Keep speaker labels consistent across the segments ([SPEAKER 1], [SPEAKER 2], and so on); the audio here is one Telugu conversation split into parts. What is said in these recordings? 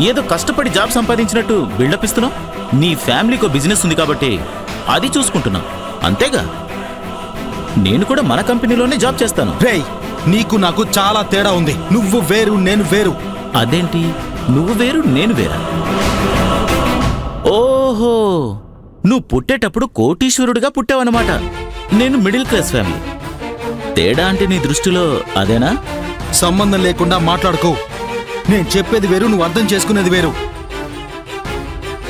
[SPEAKER 1] ఏదో కష్టపడి జాబ్ సంపాదించినట్టు బిల్డప్ ఇస్తున్నావు. నీ ఫ్యామిలీకో బిజినెస్ ఉంది కాబట్టి అది చూసుకుంటున్నావు అంతేగా. నేను కూడా మన కంపెనీలోనే జాబ్ చేస్తాను.
[SPEAKER 2] రేయ్, నీకు నాకు చాలా తేడా ఉంది. నువ్వు వేరు, నేను వేరు.
[SPEAKER 1] అదేంటి నువ్వు వేరు నేను వేరా? ఓహో, నువ్వు పుట్టేటప్పుడు కోటీశ్వరుడిగా పుట్టావన్నమాట. నేను మిడిల్ క్లాస్ ఫ్యామిలీ. తేడా అంటే నీ దృష్టిలో అదేనా?
[SPEAKER 2] సంబంధం లేకుండా మాట్లాడుకో. నేను చెప్పేది వేరు, నువ్వు అర్థం చేసుకునేది వేరు.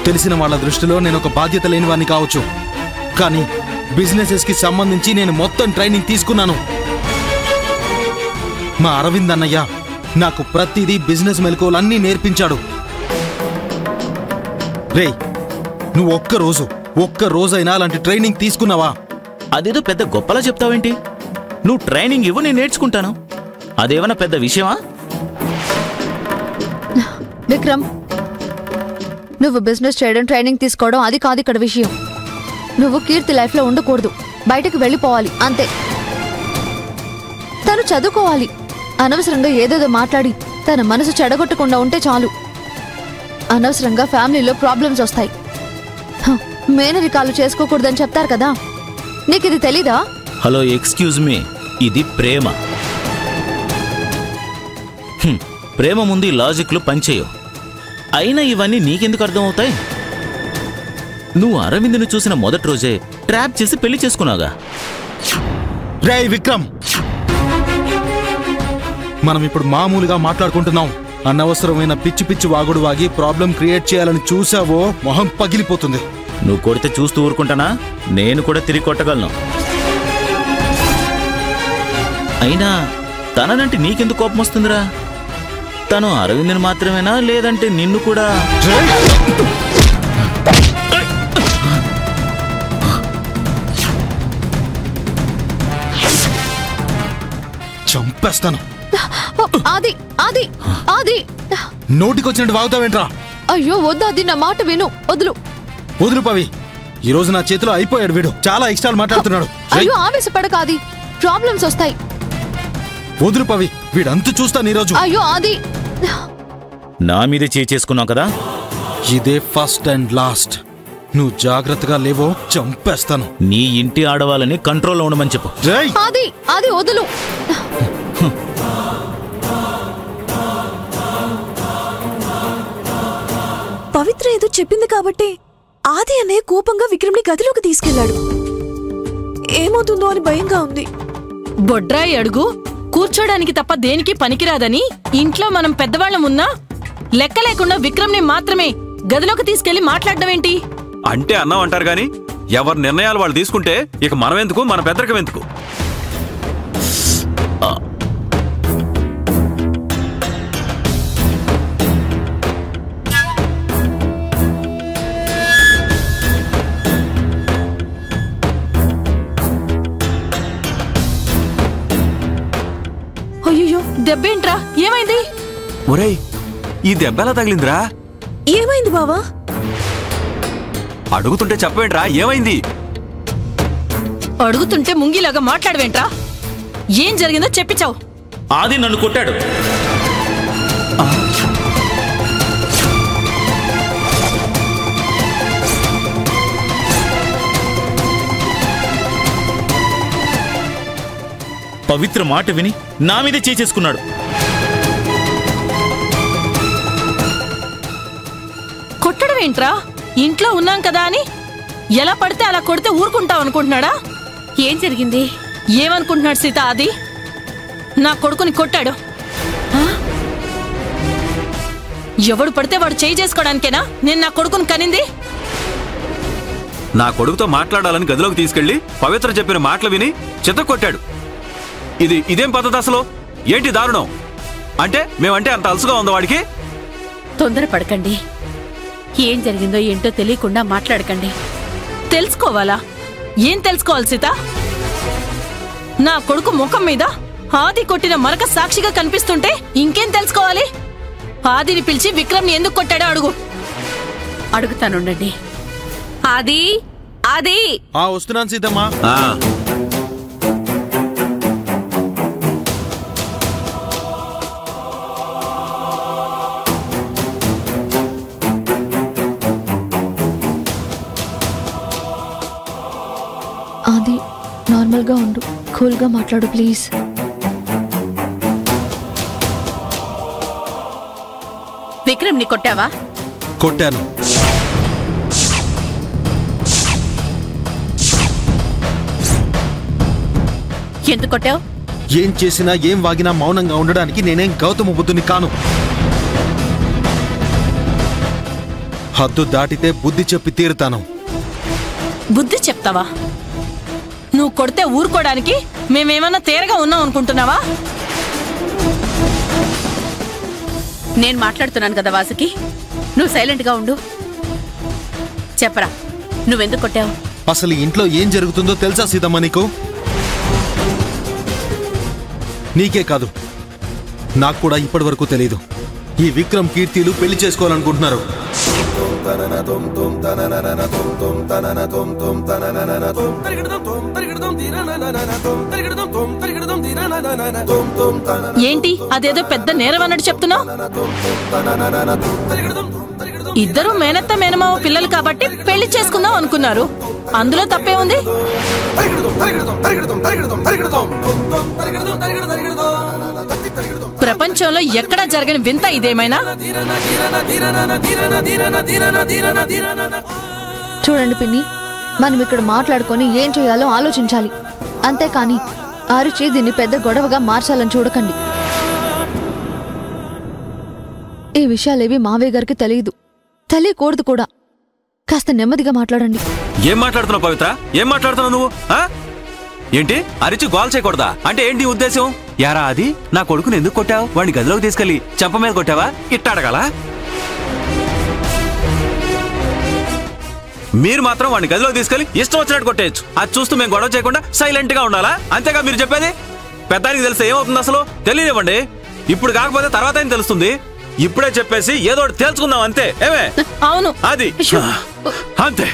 [SPEAKER 2] తెలిసిన వాళ్ళ దృష్టిలో నేను ఒక బాధ్యత లేని వాడిని కావచ్చు, కానీ బిజినెసెస్ కి సంబంధించి నేను మొత్తం ట్రైనింగ్ తీసుకున్నాను. మా అరవింద్ అన్నయ్య నాకు ప్రతిదీ బిజినెస్ మెలకువలన్నీ నేర్పించాడు. రేయ్, నువ్వు ఒక్క రోజైనా అలాంటి ట్రైనింగ్ తీసుకున్నావా?
[SPEAKER 1] అదేదో పెద్ద గొప్పలా చెప్తావేంటి? నువ్వు ట్రైనింగ్ ఇవ్వు, నేను నేర్చుకుంటాను. అదేమన్నా పెద్ద విషయమా?
[SPEAKER 3] విక్రమ్, నువ్వు బిజినెస్ చేయడం, ట్రైనింగ్ తీసుకోవడం అది కాదు ఇక్కడ విషయం. నువ్వు కీర్తి లైఫ్లో ఉండకూడదు, బయటకు వెళ్ళిపోవాలి అంతే. తను చదువుకోవాలి. అనవసరంగా ఏదేదో మాట్లాడి తన మనసు చెడగొట్టకుండా ఉంటే చాలు. అనవసరంగా ఫ్యామిలీలో ప్రాబ్లమ్స్ వస్తాయి. మేనరికాలు చేసుకోకూడదని చెప్తారు కదా, నీకు ఇది తెలీదా?
[SPEAKER 1] హలో, ఎక్స్క్యూజ్ మీ, ఇది ప్రేమ. ప్రేమ ముందు లాజిక్లు పనిచేయవు. అయినా ఇవన్నీ నీకెందుకు అర్థమవుతాయి? నువ్వు అరవింద్ను చూసిన మొదటి రోజే ట్రాప్ చేసి పెళ్లి చేసుకున్నాగా.
[SPEAKER 2] రేయ్ విక్రమ్, మనం ఇప్పుడు మామూలుగా మాట్లాడుకుంటున్నాం. అనవసరమైన పిచ్చి పిచ్చి వాగుడు వాగి ప్రాబ్లం క్రియేట్ చేయాలని చూసావో మొహం పగిలిపోతుంది.
[SPEAKER 1] నువ్వు కొడితే చూస్తూ ఊరుకుంటానా? నేను కూడా తిరిగి కొట్టగలను. అయినా తననంటే నీకెందుకు కోపం వస్తుందిరా? తను అరవింద్ని మాత్రమేనా, లేదంటే నిన్ను కూడా?
[SPEAKER 2] చంపేస్తాను.
[SPEAKER 3] ఆది ఆది ఆది,
[SPEAKER 2] నోటికొచ్చినట్టు వాగుతావేంట్రా?
[SPEAKER 3] అయ్యో వద్దు, అది నా మాట విను. వదులు
[SPEAKER 2] వదులు పవి. ఈ రోజు నా చేతిలో అయిపోయాడు వీడు. చాలా ఎక్స్ట్రాలు మాట్లాడుతున్నాడు.
[SPEAKER 3] అయ్యో ఆవేశపడక ఆది, ప్రాబ్లమ్స్ వస్తాయి.
[SPEAKER 2] వదులు పవి, వీడంతా చూస్తాను ఈరోజు.
[SPEAKER 3] అయ్యో ఆది,
[SPEAKER 1] నా మీదే చేసుకున్నావు కదా.
[SPEAKER 2] ఇదే ఫస్ట్ అండ్ లాస్ట్. నువ్వు జాగ్రత్తగా లేవో చంపేస్తాను.
[SPEAKER 1] నీ ఇంటి ఆడవాళ్ళని కంట్రోల్లో ఉండమని చెప్పు.
[SPEAKER 3] ఆది ఆది వదులు.
[SPEAKER 4] పవిత్ర ఏదో చెప్పింది కాబట్టి ఆది అనే కోపంగా విక్రమ్ని గదిలోకి తీసుకెళ్లాడు. ఏమవుతుందో అని భయంగా ఉంది.
[SPEAKER 5] బొడ్రాయి అడుగు కూర్చోడానికి తప్ప దేనికి పనికిరాదని ఇంట్లో మనం పెద్దవాళ్ళం ఉన్నా లెక్క లేకుండా విక్రమ్ని మాత్రమే గదిలోకి తీసుకెళ్లి మాట్లాడడం ఏంటి?
[SPEAKER 6] అంటే అన్నాం అంటారు గాని ఎవరి నిర్ణయాలు వాళ్ళు తీసుకుంటే ఇక మనం ఎందుకు, మన పెద్దరికం ఎందుకు?
[SPEAKER 5] అయ్యో, దెబ్బేంట్రా? ఏమైంది?
[SPEAKER 6] ఒరేయ్, ఈ దెబ్బెలా తగిలిందిరా?
[SPEAKER 4] ఏమైంది బావా?
[SPEAKER 6] అడుగుతుంటే చెప్పవేంట్రా, ఏమైంది?
[SPEAKER 5] అడుగుతుంటే ముంగిలాగా మాట్లాడవేంట్రా? ఏం జరిగిందో చెప్పిచావు.
[SPEAKER 1] ఆది నన్ను కొట్టాడు. పవిత్ర మాట విని నా మీదే చేసుకున్నాడు.
[SPEAKER 5] కొట్టడం ఏంట్రా? ఇంట్లో ఉన్నాం కదా అని ఎలా పడితే అలా కొడితే ఊరుకుంటావు అనుకుంటున్నాడా? ఏం జరిగింది? ఏమనుకుంటున్నాడు సీత? అది నా కొడుకుని కొట్టాడు. ఎవడు పడితే వాడు చేయి చేసుకోవడానికేనా నేను నా కొడుకుని కనింది?
[SPEAKER 6] నా కొడుకుతో మాట్లాడాలని గదిలోకి తీసుకెళ్లి పవిత్ర చెప్పిన మాటలు విని చితక్కొట్టాడు. ఇదేం పద్ధతి అసలు? ఏంటి దారుణం? అంటే మేమంటే అంత అలసుగా ఉందో వాడికి?
[SPEAKER 5] తొందరపడకండి. ఏం జరిగిందో ఏంటో తెలియకుండా మాట్లాడకండి. తెలుసుకోవాలా? ఏం తెలుసుకోవాలి సీత? నా కొడుకు ముఖం మీద ఆది కొట్టిన మరక సాక్షిగా కనిపిస్తుంటే ఇంకేం తెలుసుకోవాలి? ఆదిని పిలిచి విక్రమ్ని ఎందుకు కొట్టాడో అడుగు. అడుగుతానుండండి. ఆది ఆది.
[SPEAKER 2] వస్తున్నాను సీతమ్మా.
[SPEAKER 3] నార్మల్గా ఉండు, కూల్గా మాట్లాడు ప్లీజ్.
[SPEAKER 7] విక్రమ్ ని కొట్టావా?
[SPEAKER 2] కొట్టాను.
[SPEAKER 7] ఎందుకు కొట్టావు?
[SPEAKER 2] ఏం చేసినా ఏం వాగినా మౌనంగా ఉండడానికి నేనేం గౌతమ బుద్ధుని కాను. హద్దు దాటితే బుద్ధి చెప్పి తీరుతాను.
[SPEAKER 5] బుద్ధి చెప్తావా? నువ్వు కొడితే ఊరుకోవడానికి మేమేమన్నా తేరగా ఉన్నాం అనుకుంటున్నావా?
[SPEAKER 7] నేను మాట్లాడుతున్నాను కదా వాసుకి, నువ్వు సైలెంట్ గా ఉండు. చెప్పరా, నువ్వెందుకు కొట్టావు?
[SPEAKER 2] అసలు ఇంట్లో ఏం జరుగుతుందో తెలుసా సీతమ్మ నీకు? నీకే కాదు, నాకు కూడా ఇప్పటి వరకు తెలీదు. ఈ విక్రమ్ కీర్తిలు పెళ్లి చేసుకోవాలనుకుంటున్నారు.
[SPEAKER 5] ఏంటి అదేదో పెద్ద నేరం అన్నట్టు చెప్తున్నావు? ఇద్దరు మేనత్త మేనమావ పిల్లలు కాబట్టి పెళ్లి చేసుకుందాం అనుకున్నారు, అందులో తప్పే ఉంది? ప్రపంచంలో ఎక్కడా జరగని వింత ఇదేమైనా?
[SPEAKER 3] చూడండి పిన్ని, మనం ఇక్కడ మాట్లాడుకొని ఏం చేయాలో ఆలోచించాలి, అంతేకాని అరిచి దీన్ని పెద్ద గొడవగా మార్చాలని చూడకండి. ఈ విషయాలేవి మావయ్య గారికి తెలియదు, తెలియకూడదు కూడా. కాస్త నెమ్మదిగా మాట్లాడండి.
[SPEAKER 6] ఏం మాట్లాడుతున్నావు పవిత్ర? ఏం మాట్లాడుతున్నావు నువ్వు? ఏంటి అరిచి గోల్ చేయకూడదా అంటే ఏంటి ఉద్దేశం? యారా అది నా కొడుకుని ఎందుకు కొట్టావు? వాడిని గదిలోకి తీసుకెళ్లి చెంప మీద కొట్టావా? ఇట్ట అడగాల? మీరు మాత్రం వాడిని గదిలోకి తీసుకెళ్లి ఇష్టం వచ్చినట్టు కొట్టేయచ్చు. అది చూస్తూ మేము గొడవ చేయకుండా సైలెంట్ గా ఉండాలా? అంతేగా మీరు చెప్పేది? పెద్దానికి తెలిస్తే ఏమవుతుంది అసలు? తెలియనివ్వండి. ఇప్పుడు కాకపోతే తర్వాత ఏం తెలుస్తుంది? ఇప్పుడే చెప్పేసి ఏదో తేల్చుకుందాం అంతే. ఏమే?
[SPEAKER 5] అవును,
[SPEAKER 6] అది అంతే,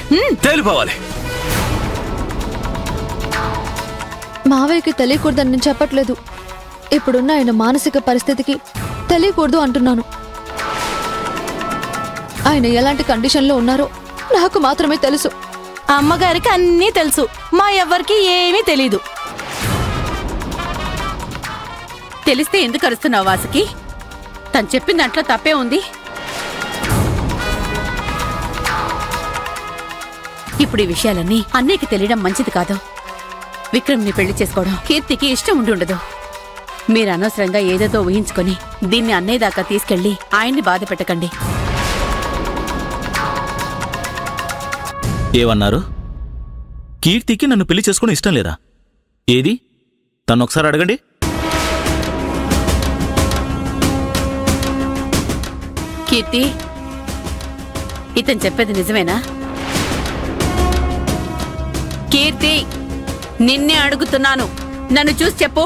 [SPEAKER 6] తేలిపోవాలి.
[SPEAKER 3] మావయ్యకి తెలియకూడదని నేను చెప్పట్లేదు, ఇప్పుడున్న ఆయన మానసిక పరిస్థితికి తెలియకూడదు అంటున్నాను. ఆయన ఎలాంటి కండిషన్లో ఉన్నారో నాకు మాత్రమే తెలుసు.
[SPEAKER 5] అమ్మగారికి అన్నీ తెలుసు, మా ఎవ్వరికి ఏమీ తెలీదు.
[SPEAKER 7] తెలిస్తే ఎందుకు అరుస్తున్నావు వాసుకి? తను చెప్పిన దాంట్లో తప్పే ఉంది. ఇప్పుడు ఈ విషయాలన్నీ అన్నయ్యకి తెలియడం మంచిది కాదు. విక్రమ్ ని పెళ్లి చేసుకోవడం కీర్తికి ఇష్టం ఉండదు. మీరు అనవసరంగా ఏదేదో ఊహించుకొని దీన్ని అన్నయ్య దాకా తీసుకెళ్లి ఆయన్ని బాధ పెట్టకండి.
[SPEAKER 1] ఏమన్నారు? కీర్తికి నన్ను పెళ్లి చేసుకుని ఇష్టం లేదా? ఏది తను ఒకసారి అడగండి.
[SPEAKER 7] కీర్తి, ఇతను చెప్పేది నిజమేనా? కీర్తి, నిన్నే అడుగుతున్నాను, నన్ను చూసి చెప్పు.